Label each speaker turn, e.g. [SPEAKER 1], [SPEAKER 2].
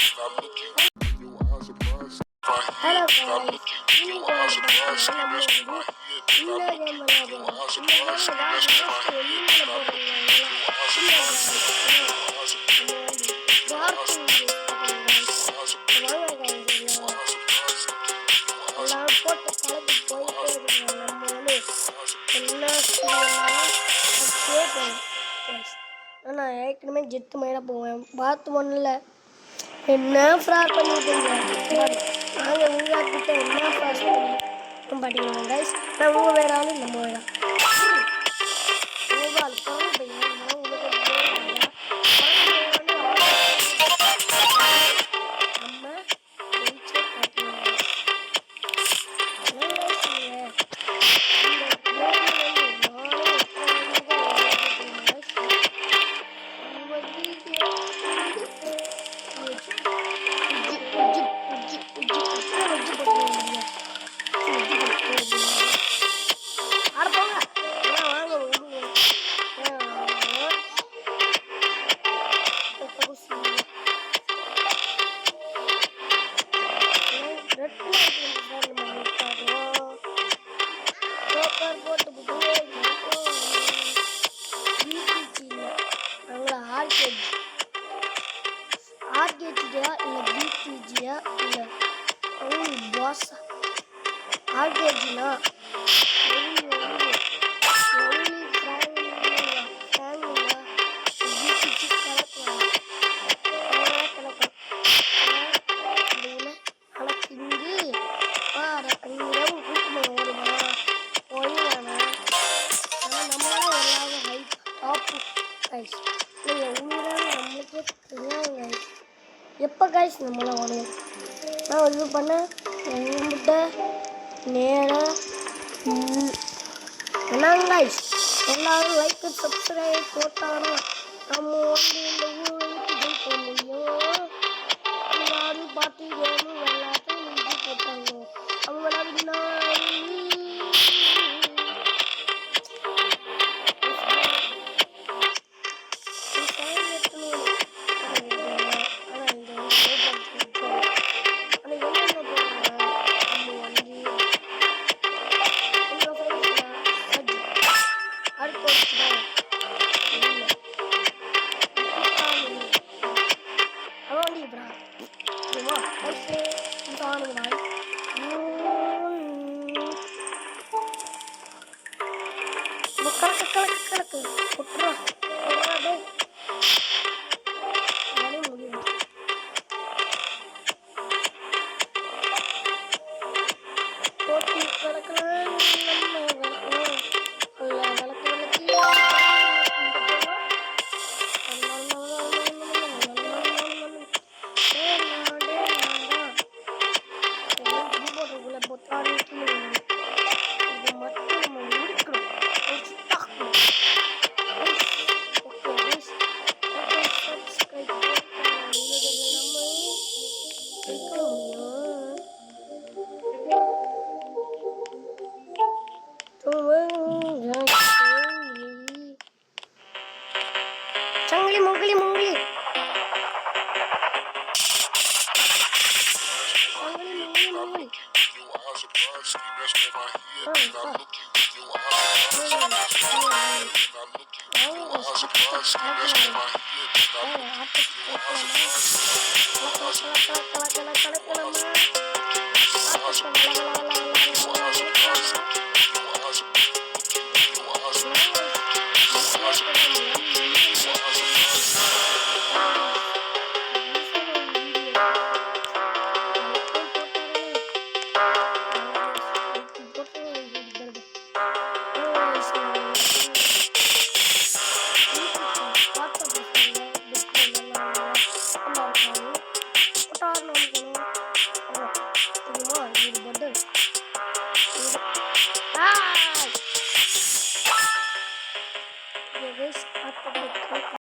[SPEAKER 1] Hello guys, இன்னைக்கு பார்த்தீங்கன்னா நம்ம இந்த கேம் விளையாடுறோம். இந்த கேம் லாஸ்ட் வெளியில போடுறாங்க. எல்லாரும் போட்டு கலந்து போயிட்டே இருக்காங்க. நம்ம வந்து என்ன செய்யணும்? நான் ஏற்கனவே ஜெட்டு மேலே போவேன். பார்த்து ஒன்றில் என்ன ஃப்ராட் பண்ணிட்டீங்க? நாங்கள் உங்கள்கிட்ட என்ன ஃப்ராட் பண்ணி பார்த்தீங்களா கைஸ்? நான் உங்கள் வேற ஆளு நம்ம வேற ஆர்கேஜியா இல்லை பிடிஜியா இல்லை பாஸ் ஆர்கேஜினா எப்போ கைஸ் நம்மளாம் வாங்க நான் இது பண்ணேன் என்கிட்ட நேராக என்னங்க கைஸ் எல்லாரும் லைக் சப்ஸ்கிரைப் போட்டாங்கன்னா நம்ம வந்து இந்த ஊருக்கு ஜெயிக்க முடியும். எல்லாரும் பார்த்து கேமு விளையாட்டு முடிஞ்சு போட்டாங்க. அவங்கள கலக்கு புட்றா போட்டி கலக்கலாம் Changli mungli mungli. Mungli.